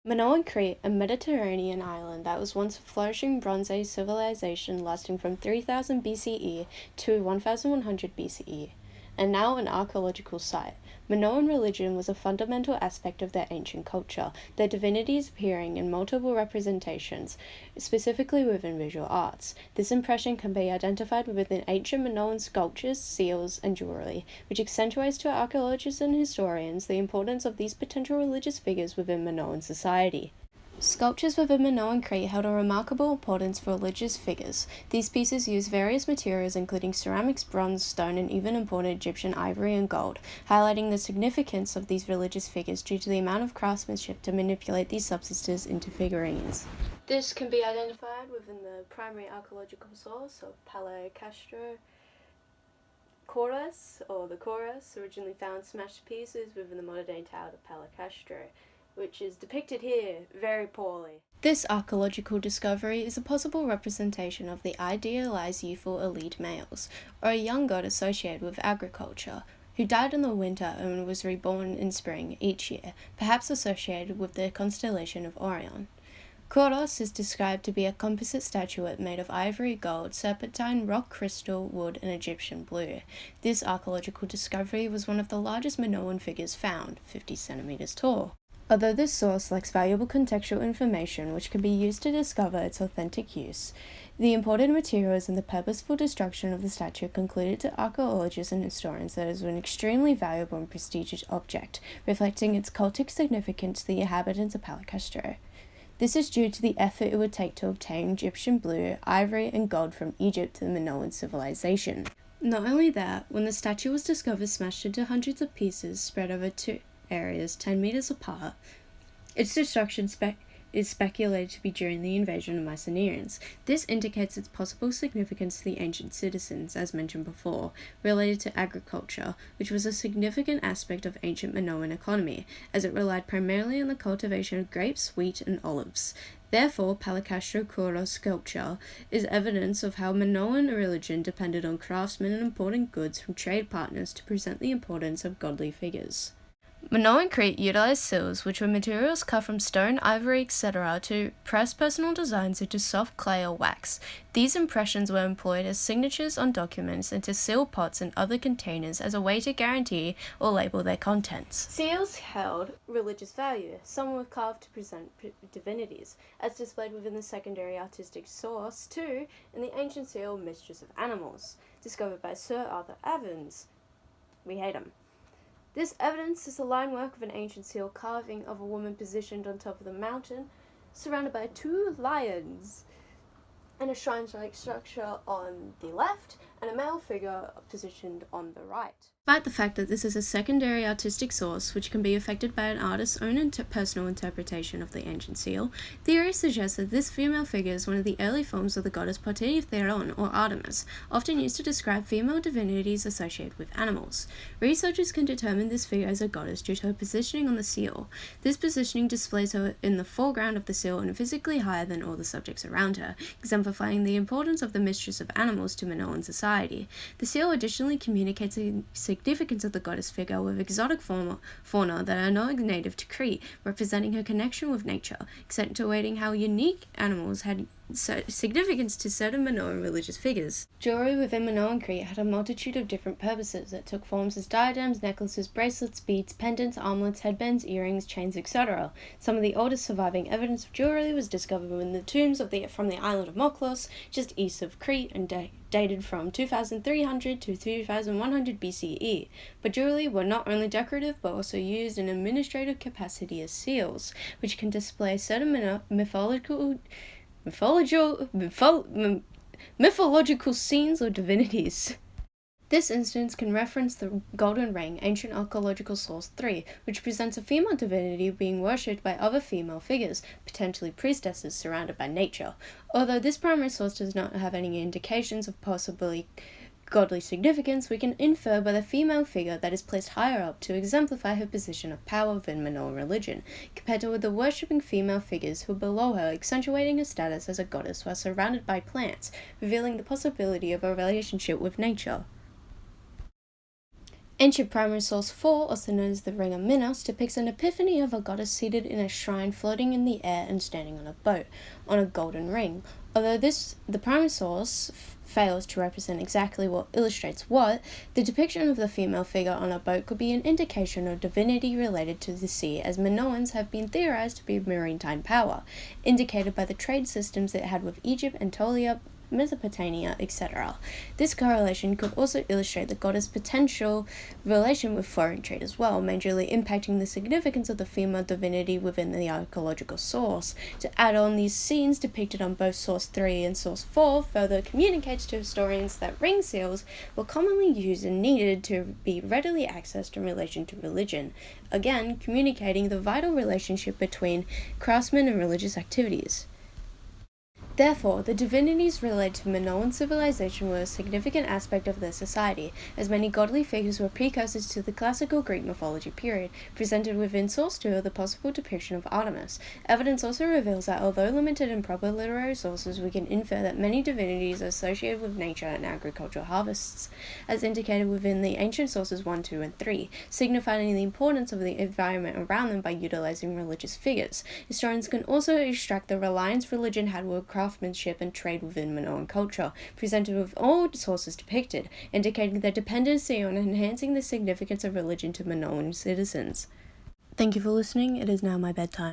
Minoan Crete, a Mediterranean island that was once a flourishing Bronze Age civilization lasting from 3000 BCE to 1100 BCE, and now an archaeological site. Minoan religion was a fundamental aspect of their ancient culture, their divinities appearing in multiple representations, specifically within visual arts. This impression can be identified within ancient Minoan sculptures, seals, and jewelry, which accentuates to archaeologists and historians the importance of these potential religious figures within Minoan society. Sculptures within Minoan Crete held a remarkable importance for religious figures. These pieces used various materials including ceramics, bronze, stone, and even imported Egyptian ivory and gold, highlighting the significance of these religious figures due to the amount of craftsmanship to manipulate these substances into figurines. This can be identified within the primary archaeological source of Palacastro Chorus, or the Chorus, originally found smashed pieces within the modern-day town of Palacastro, which is depicted here very poorly. This archaeological discovery is a possible representation of the idealized youthful elite males, or a young god associated with agriculture, who died in the winter and was reborn in spring each year, perhaps associated with the constellation of Orion. Kouros is described to be a composite statuette made of ivory, gold, serpentine, rock crystal, wood, and Egyptian blue. This archaeological discovery was one of the largest Minoan figures found, 50 centimeters tall. Although this source lacks valuable contextual information which can be used to discover its authentic use, the imported materials and the purposeful destruction of the statue concluded to archaeologists and historians that it was an extremely valuable and prestigious object, reflecting its cultic significance to the inhabitants of Palacastro. This is due to the effort it would take to obtain Egyptian blue, ivory, and gold from Egypt to the Minoan civilization. Not only that, when the statue was discovered smashed into hundreds of pieces spread over two areas 10 meters apart, its destruction is speculated to be during the invasion of Mycenaeans. This indicates its possible significance to the ancient citizens, as mentioned before, related to agriculture, which was a significant aspect of ancient Minoan economy, as it relied primarily on the cultivation of grapes, wheat, and olives. Therefore, Palacastro Kouros sculpture is evidence of how Minoan religion depended on craftsmen and importing goods from trade partners to present the importance of godly figures. Minoan Crete utilized seals, which were materials cut from stone, ivory, etc., to press personal designs into soft clay or wax. These impressions were employed as signatures on documents and to seal pots and other containers as a way to guarantee or label their contents. Seals held religious value. Some were carved to present divinities, as displayed within the secondary artistic source 2 in the ancient seal Mistress of Animals, discovered by Sir Arthur Evans. We hate him. This evidence is the line work of an ancient seal carving of a woman positioned on top of the mountain, surrounded by two lions, and a shrine-like structure on the left, and a male figure positioned on the right. Despite the fact that this is a secondary artistic source which can be affected by an artist's own personal interpretation of the ancient seal, theory suggests that this female figure is one of the early forms of the goddess Theron or Artemis, often used to describe female divinities associated with animals. Researchers can determine this figure as a goddess due to her positioning on the seal. This positioning displays her in the foreground of the seal and physically higher than all the subjects around her, exemplifying the importance of the mistress of animals to Minoan society. The seal additionally communicates the significance of the goddess figure with exotic fauna that are not native to Crete, representing her connection with nature, accentuating how unique animals had significance to certain Minoan religious figures. Jewelry within Minoan Crete had a multitude of different purposes that took forms as diadems, necklaces, bracelets, beads, pendants, armlets, headbands, earrings, chains, etc. Some of the oldest surviving evidence of jewelry was discovered in the tombs from the island of Moklos, just east of Crete, and dated from 2300 to 2100 BCE. But jewelry were not only decorative but also used in administrative capacity as seals, which can display certain mythological scenes or divinities. This instance can reference the golden ring, ancient archaeological source 3, which presents a female divinity being worshipped by other female figures, potentially priestesses surrounded by nature. Although this primary source does not have any indications of possibly godly significance, we can infer by the female figure that is placed higher up to exemplify her position of power within Minoan religion, compared to the worshipping female figures who are below her, accentuating her status as a goddess while surrounded by plants, revealing the possibility of a relationship with nature. Ancient primary source 4, also known as the Ring of Minos, depicts an epiphany of a goddess seated in a shrine floating in the air and standing on a boat, on a golden ring. Although the primary source fails to represent exactly what illustrates what, the depiction of the female figure on a boat could be an indication of divinity related to the sea, as Minoans have been theorized to be maritime power, indicated by the trade systems it had with Egypt, Anatolia, Mesopotamia, etc. This correlation could also illustrate the goddess' potential relation with foreign trade as well, majorly impacting the significance of the female divinity within the archaeological source. To add on, these scenes depicted on both Source 3 and Source 4 further communicates to historians that ring seals were commonly used and needed to be readily accessed in relation to religion, again communicating the vital relationship between craftsmen and religious activities. Therefore, the divinities related to Minoan civilization were a significant aspect of their society, as many godly figures were precursors to the classical Greek mythology period, presented within Source 2 of the possible depiction of Artemis. Evidence also reveals that although limited in proper literary sources, we can infer that many divinities are associated with nature and agricultural harvests, as indicated within the ancient sources 1, 2, and 3, signifying the importance of the environment around them by utilizing religious figures. Historians can also extract the reliance religion had with craftsmanship and trade within Minoan culture, presented with all sources depicted, indicating their dependency on enhancing the significance of religion to Minoan citizens. Thank you for listening. It is now my bedtime.